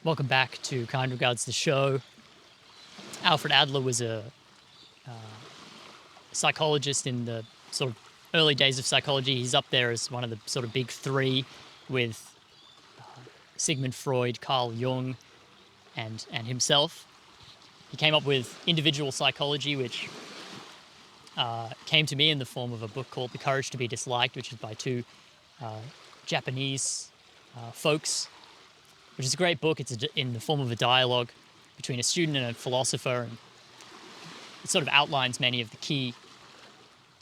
Welcome back to Kind Regards the show. Alfred Adler was a psychologist in the sort of early days of psychology. He's up there as one of the sort of big three with Sigmund Freud, Carl Jung, and himself. He came up with individual psychology, which came to me in the form of a book called The Courage to be Disliked, which is by two Japanese folks, which is a great book. It's in the form of a dialogue between a student and a philosopher, and it sort of outlines many of the key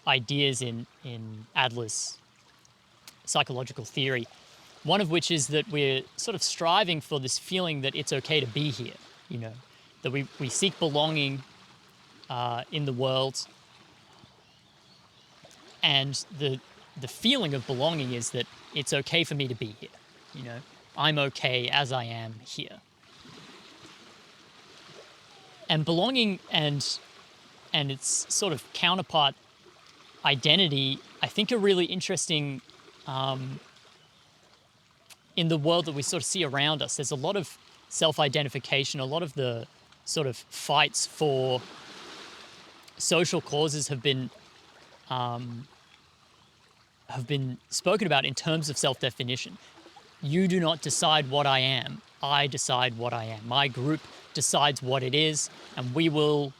ideas in Adler's psychological theory. One of which is that we're sort of striving for this feeling that it's okay to be here, that we seek belonging in the world, and the feeling of belonging is that it's okay for me to be here, I'm okay as I am here. And belonging and its sort of counterpart identity, I think, are really interesting in the world that we sort of see around us. There's a lot of self-identification, a lot of the sort of fights for social causes have been spoken about in terms of self-definition. You do not decide what I am. I decide what I am. My group decides what it is, and we will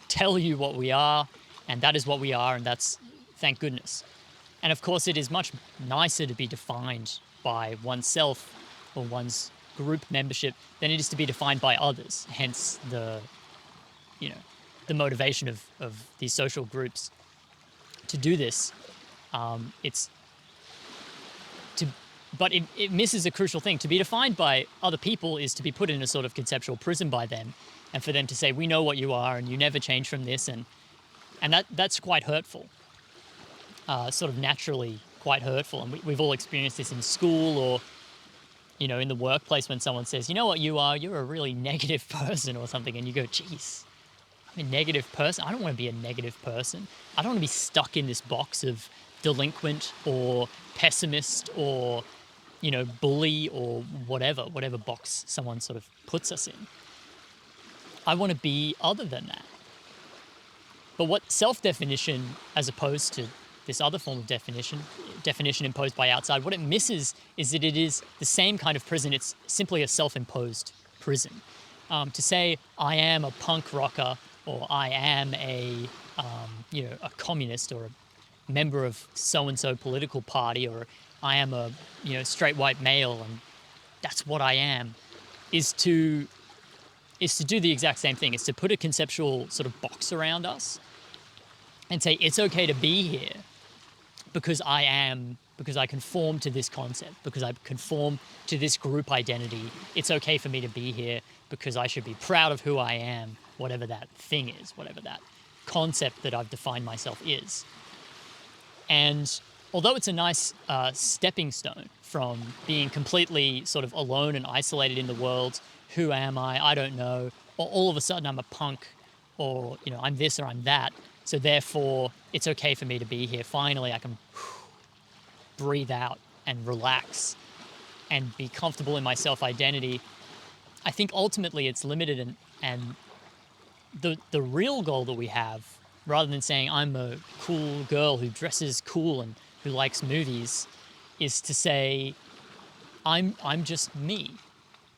tell you what we are, and that is what we are, and that's, thank goodness. And of course, it is much nicer to be defined by oneself or one's group membership than it is to be defined by others, hence the motivation of these social groups to do this. But it misses a crucial thing. To be defined by other people is to be put in a sort of conceptual prison by them, and for them to say, we know what you are and you never change from this, and that's quite hurtful, sort of naturally quite hurtful. And we've all experienced this in school or, in the workplace when someone says, you know what you are, you're a really negative person or something, and you go, geez, I'm a negative person? I don't want to be a negative person. I don't want to be stuck in this box of delinquent or pessimist or bully or whatever box someone sort of puts us in. I want to be other than that. But what self-definition, as opposed to this other form of definition imposed by outside, what it misses is that it is the same kind of prison. It's simply a self-imposed prison. To say I am a punk rocker, or I am a communist, or a member of so-and-so political party, or I am a straight white male and that's what I am, is to do the exact same thing. It's to put a conceptual sort of box around us and say it's okay to be here because I conform to this concept, because I conform to this group identity. It's okay for me to be here because I should be proud of who I am, whatever that thing is, whatever that concept that I've defined myself is. And although it's a nice stepping stone from being completely sort of alone and isolated in the world, who am I don't know, or all of a sudden I'm a punk, or I'm this or I'm that, so therefore it's okay for me to be here. Finally I can breathe out and relax and be comfortable in my self-identity. I think ultimately it's limited, and the real goal that we have, rather than saying I'm a cool girl who dresses cool and who likes movies, is to say I'm just me.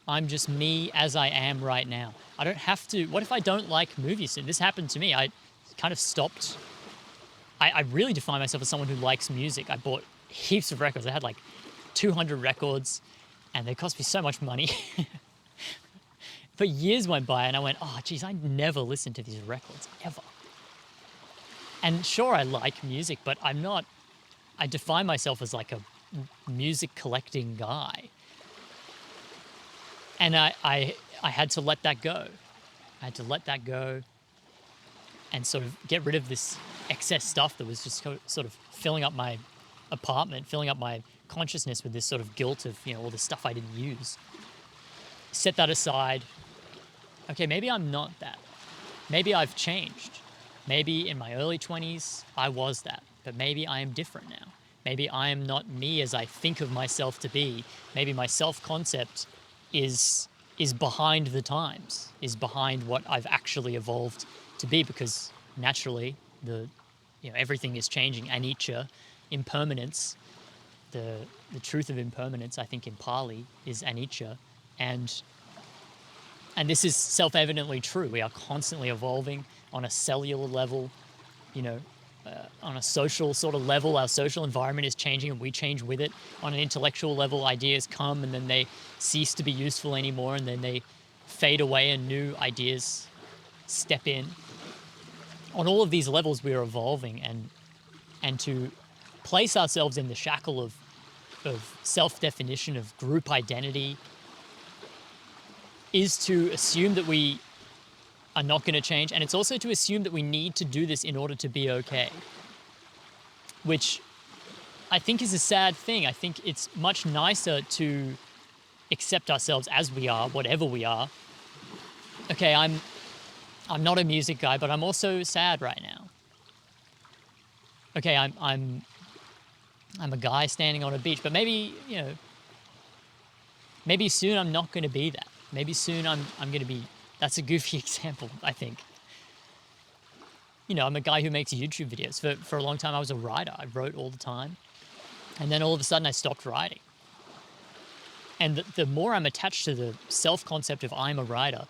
I'm just me as I am right now. I don't have to. What if I don't like movies? And this happened to me. I kind of stopped. I really define myself as someone who likes music. I bought heaps of records. I had like 200 records, and they cost me so much money. But years went by, and I went, oh, geez, I never listened to these records, ever. And sure, I like music, but I'm not. I define myself as like a music collecting guy. And I had to let that go. I had to let that go and sort of get rid of this excess stuff that was just sort of filling up my apartment, filling up my consciousness with this sort of guilt of, all the stuff I didn't use. Set that aside. Okay, maybe I'm not that. Maybe I've changed. Maybe in my early 20s, I was that, but maybe I am different now. Maybe I am not me as I think of myself to be. Maybe my self-concept is behind the times, is behind what I've actually evolved to be, because naturally everything is changing. Anicca, impermanence, the truth of impermanence, I think in Pali, is anicca, and this is self-evidently true. We are constantly evolving on a cellular level, you know, on a social sort of level. Our social environment is changing and we change with it. On an intellectual level, ideas come and then they cease to be useful anymore, and then they fade away and new ideas step in. On all of these levels, we are evolving, and to place ourselves in the shackle of self-definition, of group identity, is to assume that we are not going to change, and it's also to assume that we need to do this in order to be okay, which I think is a sad thing. I think it's much nicer to accept ourselves as we are, whatever we are. Okay, I'm not a music guy, but I'm also sad right now. Okay, I'm a guy standing on a beach, but maybe, maybe soon I'm not going to be that. Maybe soon I'm going to be, that's a goofy example, I think. I'm a guy who makes YouTube videos. For a long time, I was a writer. I wrote all the time. And then all of a sudden I stopped writing. And the more I'm attached to the self-concept of I'm a writer,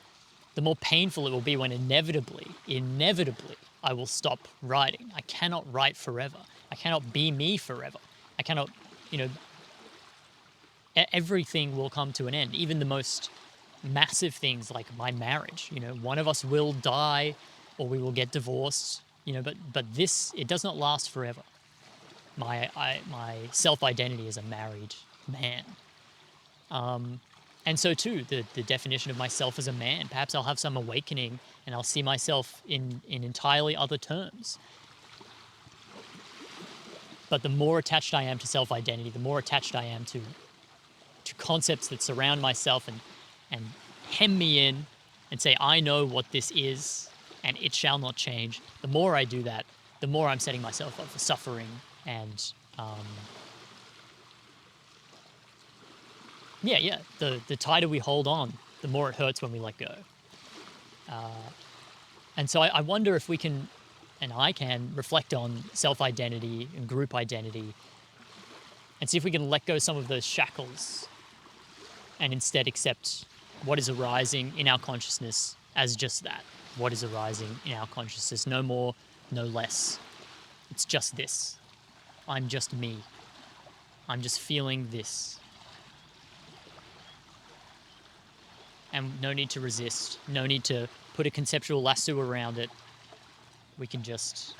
the more painful it will be when inevitably, I will stop writing. I cannot write forever. I cannot be me forever. I cannot, everything will come to an end. Even the most massive things like my marriage, one of us will die or we will get divorced, but this, it does not last forever. My self-identity is a married man. And so too, the definition of myself as a man, perhaps I'll have some awakening and I'll see myself in entirely other terms. But the more attached I am to self-identity, the more attached I am to concepts that surround myself and hem me in and say, I know what this is and it shall not change. The more I do that, the more I'm setting myself up for suffering and the tighter we hold on, the more it hurts when we let go. And so I wonder if we can, and I can, reflect on self-identity and group identity and see if we can let go some of those shackles and instead accept what is arising in our consciousness as just that. What is arising in our consciousness, no more, no less. It's just this. I'm just me. I'm just feeling this. And no need to resist, no need to put a conceptual lasso around it. We can just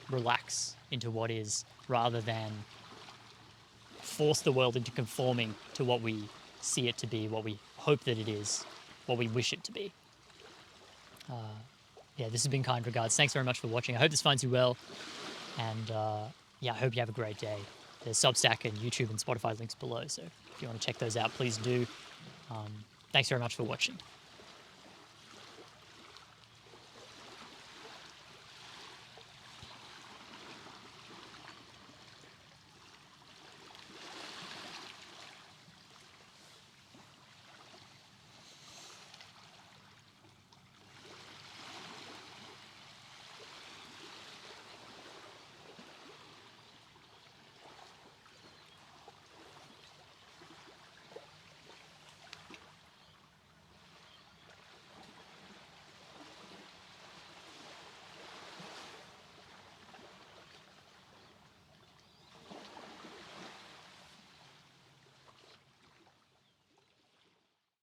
relax into what is, rather than force the world into conforming to what we see it to be, what we hope that it is, what we wish it to be. This has been Kind Regards. Thanks very much for watching. I hope this finds you well. And I hope you have a great day. There's Substack and YouTube and Spotify links below. So if you want to check those out, please do. Thanks very much for watching.